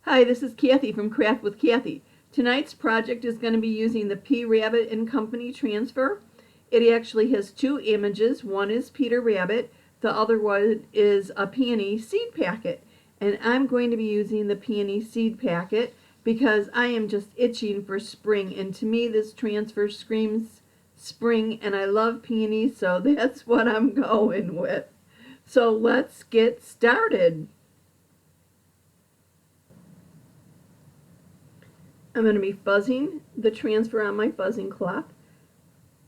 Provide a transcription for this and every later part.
Hi, this is Kathie from Craft with Kathie. Tonight's project is going to be using the P. Rabbit and Company transfer. It actually has two images. One is Peter Rabbit, the other one is a peony seed packet. And I'm going to be using the peony seed packet because I am just itching for spring. And to me, this transfer screams spring, and I love peonies, so that's what I'm going with. So let's get started. I'm going to be fuzzing the transfer on my fuzzing cloth,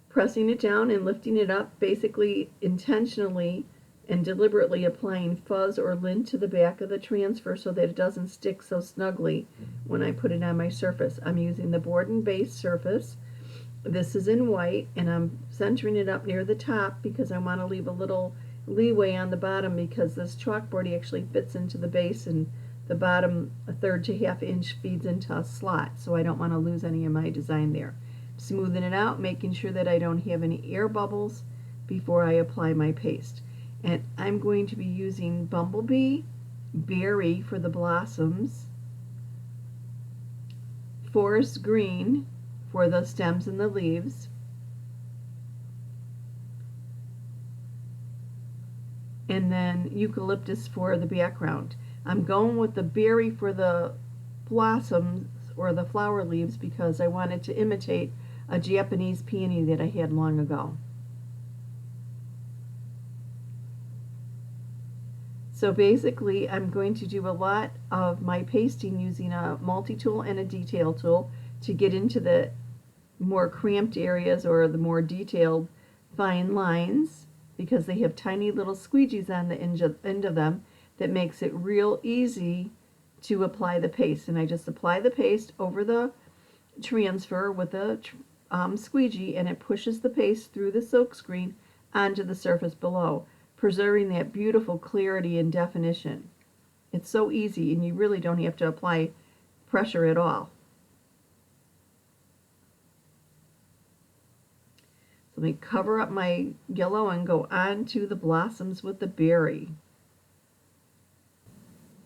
pressing it down and lifting it up, basically intentionally and deliberately applying fuzz or lint to the back of the transfer so that it doesn't stick so snugly when I put it on my surface. I'm using the board and base surface. This is in white, and I'm centering it up near the top because I want to leave a little leeway on the bottom because this chalkboard actually fits into the base, and the bottom a third to half inch feeds into a slot, so I don't want to lose any of my design there. Smoothing it out, making sure that I don't have any air bubbles before I apply my paste. And I'm going to be using Bumblebee, Berry for the blossoms, Forest Green for the stems and the leaves, and then Eucalyptus for the background. I'm going with the berry for the blossoms or the flower leaves because I wanted to imitate a Japanese peony that I had long ago. So basically I'm going to do a lot of my pasting using a multi-tool and a detail tool to get into the more cramped areas or the more detailed fine lines because they have tiny little squeegees on the end of them that makes it real easy to apply the paste. And I just apply the paste over the transfer with a squeegee, and it pushes the paste through the silk screen onto the surface below, preserving that beautiful clarity and definition. It's so easy, and you really don't have to apply pressure at all. So let me cover up my yellow and go on to the blossoms with the berry.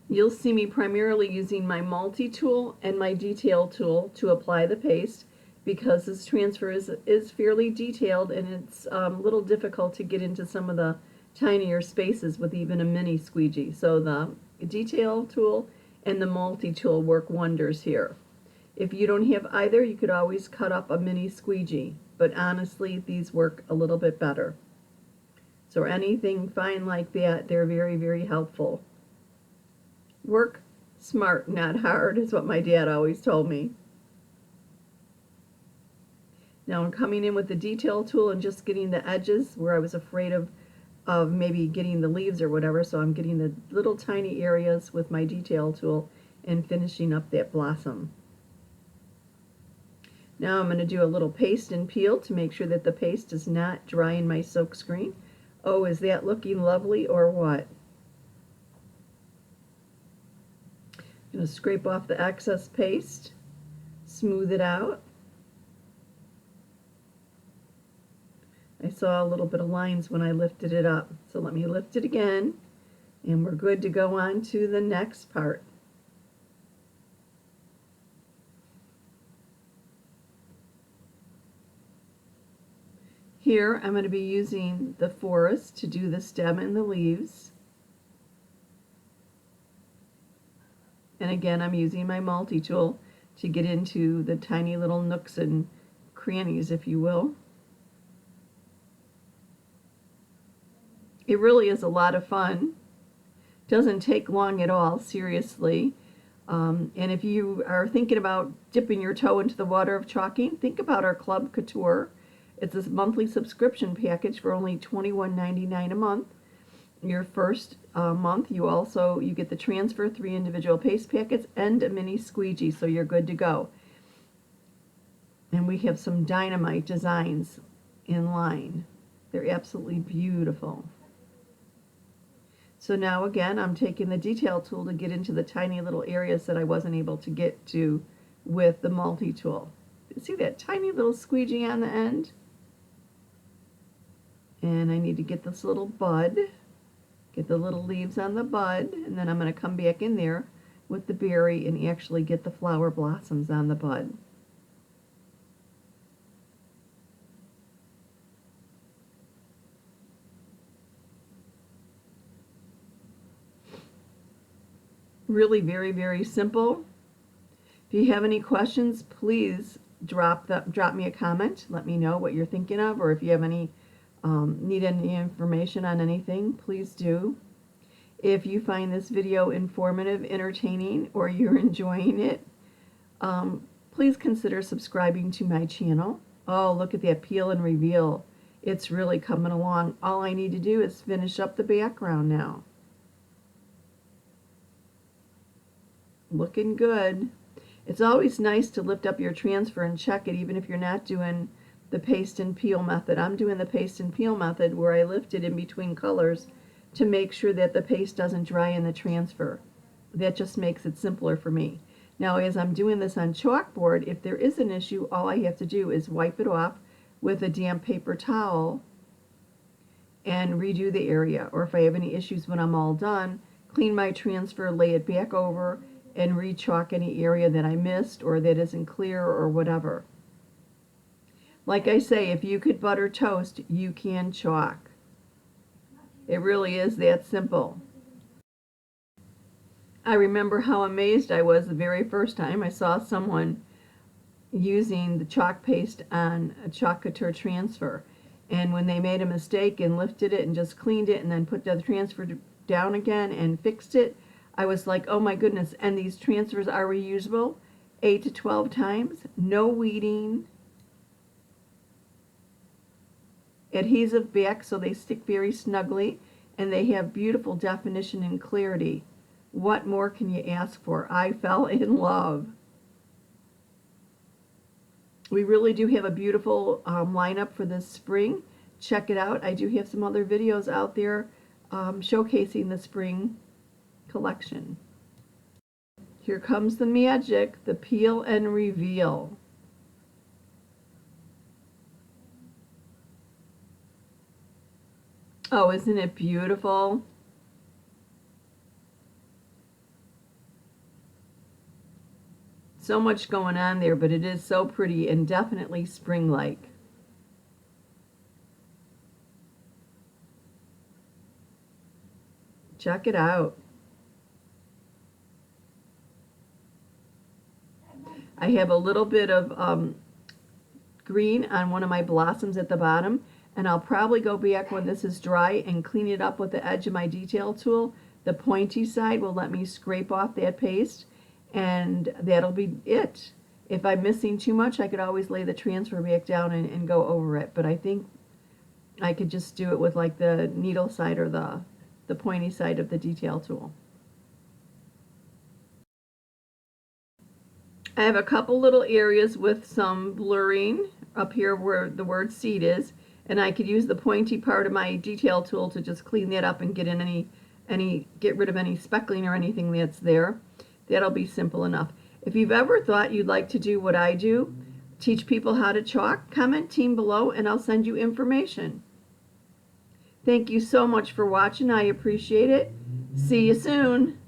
You'll see me primarily using my multi-tool and my detail tool to apply the paste because this transfer is fairly detailed, and it's a little difficult to get into some of the tinier spaces with even a mini squeegee. So the detail tool and the multi-tool work wonders here. If you don't have either, you could always cut up a mini squeegee, but honestly these work a little bit better. So anything fine like that, they're very, very helpful. Work smart, not hard, is what my dad always told me. Now I'm coming in with the detail tool and just getting the edges where I was afraid of maybe getting the leaves or whatever, so I'm getting the little tiny areas with my detail tool and finishing up that blossom. Now I'm going to do a little paste and peel to make sure that the paste is not dry in my silk screen. Oh, is that looking lovely or what? I'm going to scrape off the excess paste, smooth it out. I saw a little bit of lines when I lifted it up, so let me lift it again, and we're good to go on to the next part. Here I'm going to be using the forest to do the stem and the leaves. And again, I'm using my multi-tool to get into the tiny little nooks and crannies, if you will. It really is a lot of fun. Doesn't take long at all, seriously. And if you are thinking about dipping your toe into the water of chalking, think about our Club Couture. It's a monthly subscription package for only $21.99 a month. Your first month, you get the transfer, 3 individual paste packets, and a mini squeegee, so you're good to go. And we have some dynamite designs in line. They're absolutely beautiful. So now again, I'm taking the detail tool to get into the tiny little areas that I wasn't able to get to with the multi-tool. See that tiny little squeegee on the end? And I need to get this little bud, get the little leaves on the bud, and then I'm going to come back in there with the berry and actually get the flower blossoms on the bud. Really very, very simple. If you have any questions, please drop me a comment. Let me know what you're thinking of, or if you have any need any information on anything, please do. If you find this video informative, entertaining, or you're enjoying it, please consider subscribing to my channel. Oh, look at that peel and reveal. It's really coming along. All I need to do is finish up the background now. Looking good. It's always nice to lift up your transfer and check it, even if you're not doing the paste and peel method. I'm doing the paste and peel method where I lift it in between colors to make sure that the paste doesn't dry in the transfer. That just makes it simpler for me. Now, as I'm doing this on chalkboard, if there is an issue, all I have to do is wipe it off with a damp paper towel and redo the area. Or if I have any issues when I'm all done, clean my transfer, lay it back over, and re-chalk any area that I missed or that isn't clear or whatever. Like I say, if you could butter toast, you can chalk. It really is that simple. I remember how amazed I was the very first time I saw someone using the chalk paste on a chalk Couture transfer. And when they made a mistake and lifted it and just cleaned it and then put the transfer down again and fixed it, I was like, oh my goodness. And these transfers are reusable 8 to 12 times, no weeding, adhesive back so they stick very snugly, and they have beautiful definition and clarity. What more can you ask for? I fell in love. We really do have a beautiful lineup for this spring. Check it out. I do have some other videos out there showcasing the spring collection. Here comes the magic, the peel and reveal. Oh, isn't it beautiful? So much going on there, but it is so pretty and definitely spring-like. Check it out. I have a little bit of green on one of my blossoms at the bottom, and I'll probably go back when this is dry and clean it up with the edge of my detail tool. The pointy side will let me scrape off that paste, and that'll be it. If I'm missing too much, I could always lay the transfer back down and go over it, but I think I could just do it with like the needle side or the pointy side of the detail tool. I have a couple little areas with some blurring up here where the word seed is, and I could use the pointy part of my detail tool to just clean that up and get rid of any speckling or anything that's there. That'll be simple enough. If you've ever thought you'd like to do what I do, teach people how to chalk, comment team below and I'll send you information. Thank you so much for watching. I appreciate it. See you soon.